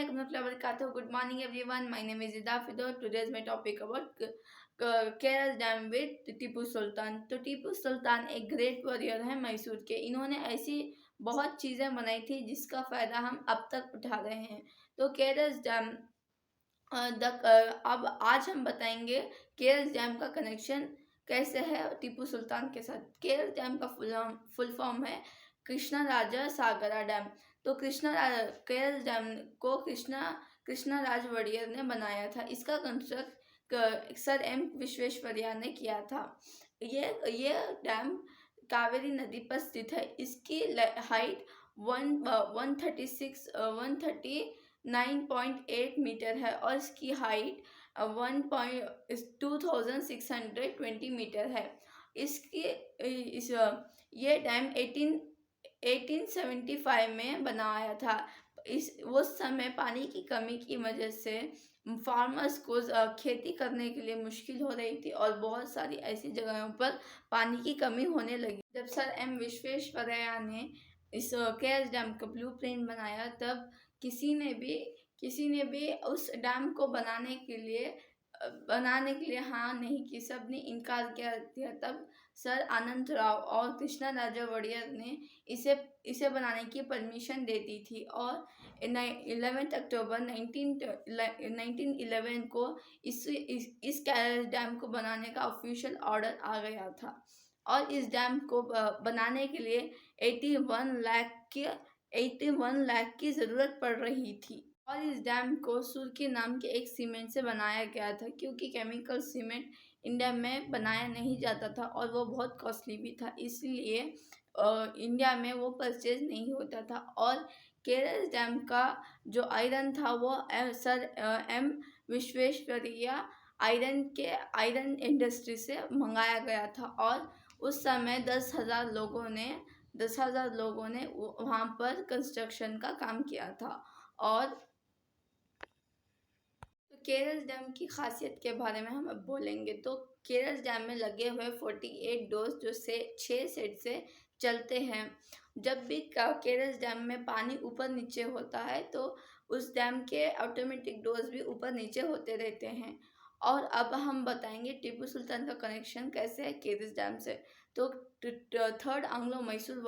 Good morning, everyone. My name is Ida Fido. Today is my topic about Kerala Dam with Tipu Sultan. तो टीपू सुल्तान एक great warrior है मैसूर के। इन्होंने ऐसी बहुत चीज़ें बनाई थी जिसका फ़ायदा हम अब तक उठा रहे हैं। तो केरल डैम अब आज हम बताएंगे केरल डैम का कनेक्शन कैसे है टीपू सुल्तान के साथ। केरल डैम का फुल फॉर्म है कृष्णा राजा सागरा डैम। तो केरल डैम को कृष्णा राज वड़ियर ने बनाया था। इसका कंस्ट्रक्ट सर एम विश्वेश्वरैया ने किया था। ये डैम कावेरी नदी पर स्थित है। इसकी हाइट 139.8 मीटर है और इसकी हाइट 2620 मीटर है। ये डैम 1875 में बनाया था। उस समय पानी की कमी की वजह से फार्मर्स को खेती करने के लिए मुश्किल हो रही थी और बहुत सारी ऐसी जगहों पर पानी की कमी होने लगी। जब सर एम विश्वेश्वरैया ने इस केरल डैम का ब्लूप्रिंट बनाया तब किसी ने भी उस डैम को बनाने के लिए हाँ नहीं की, सबने इनकार किया दिया। तब सर आनंद राव और कृष्णा राजा वड़ियर ने इसे बनाने की परमिशन दे दी थी और 11 अक्टूबर 1911 को इस केरल डैम को बनाने का ऑफिशियल ऑर्डर आ गया था और इस डैम को बनाने के लिए 81 लाख की ज़रूरत पड़ रही थी। और इस डैम को सुर्की नाम के एक सीमेंट से बनाया गया था क्योंकि केमिकल सीमेंट इंडिया में बनाया नहीं जाता था और वो बहुत कॉस्टली भी था, इसलिए इंडिया में वो परचेज नहीं होता था। और केरल डैम का जो आयरन था वो Sir M Visvesvaraya iron industry से मंगाया गया था और उस समय 10,000 लोगों ने वहाँ पर कंस्ट्रक्शन का काम किया था। और केरल डैम की खासियत के बारे में हम अब बोलेंगे। तो केरल डैम में लगे हुए 48 डोर्स जो 6 सेट से चलते हैं। जब भी केरल डैम में पानी ऊपर नीचे होता है तो उस डैम के ऑटोमेटिक डोर्स भी ऊपर नीचे होते रहते हैं। और अब हम बताएंगे टीपू सुल्तान का कनेक्शन कैसे है केरल डैम से। तो थर्ड एंग्लो मैसूर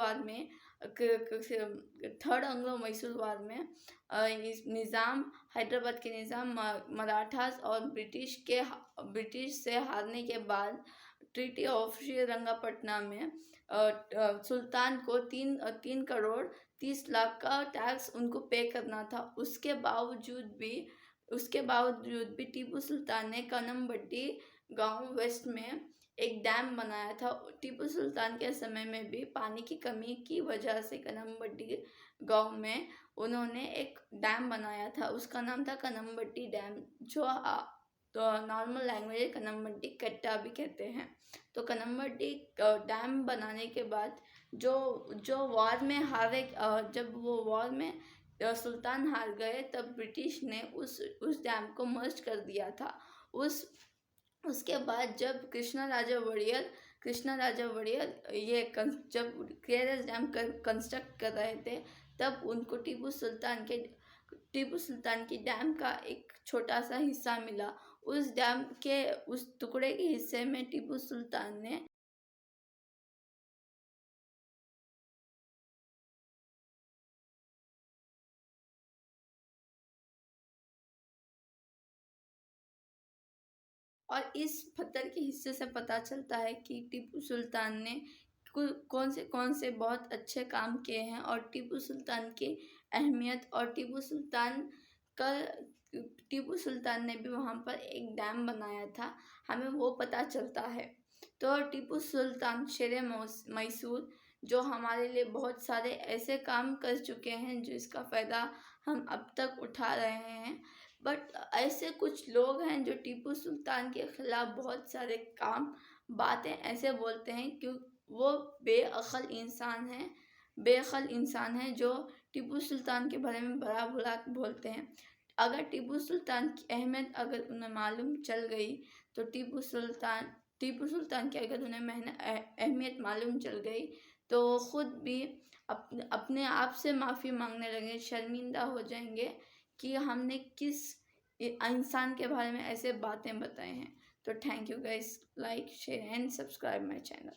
वार में इस निज़ाम हैदराबाद के निज़ाम मराठास और ब्रिटिश से हारने के बाद ट्रीटी ऑफ श्रीरंगपट्टनम में सुल्तान को 3 करोड़ 30 लाख का टैक्स उनको पे करना था। उसके बावजूद भी टीपू सुल्तान ने कनम्बट्टी गांव वेस्ट में एक डैम बनाया था। टीपू सुल्तान के समय में भी पानी की कमी की वजह से कनम्बट्टी गांव में उन्होंने एक डैम बनाया था। उसका नाम था कनम्बट्टी डैम, जो तो नॉर्मल लैंग्वेज कनम्बट्टी कट्टा भी कहते हैं। तो कनम्बट्टी डैम बनाने के बाद जो वॉर में हारे, जब वो वॉर में सुल्तान हार गए तब ब्रिटिश ने उस डैम को मर्ज कर दिया था। उसके बाद जब कृष्णा राजा वड़ियर जब केरल डैम कंस्ट्रक्ट कर रहे थे तब उनको टीपू सुल्तान की डैम का एक छोटा सा हिस्सा मिला। उस डैम के उस टुकड़े के हिस्से में टीपू सुल्तान ने और इस पत्थर के हिस्से से पता चलता है कि टीपू सुल्तान ने कौन से बहुत अच्छे काम किए हैं और टीपू सुल्तान की अहमियत और टीपू सुल्तान ने भी वहाँ पर एक डैम बनाया था, हमें वो पता चलता है। तो टीपू सुल्तान शेरे मैसूर जो हमारे लिए बहुत सारे ऐसे काम कर चुके हैं जिसका फ़ायदा हम अब तक उठा रहे हैं। बट ऐसे कुछ लोग हैं जो टीपू सुल्तान के ख़िलाफ़ बहुत सारे बातें ऐसे बोलते हैं कि वो बेअक्ल इंसान हैं जो टीपू सुल्तान के बारे में बड़ा बुरा बोलते हैं। अगर टीपू सुल्तान की अहमियत अगर उन्हें मालूम चल गई तो टीपू सुल्तान की अगर उन्हें अहमियत मालूम चल गई तो खुद भी अपने आप से माफ़ी मांगने लगे, शर्मिंदा हो जाएंगे कि हमने किस इंसान के बारे में ऐसे बातें बताए हैं। तो thank you guys, like share and subscribe my channel.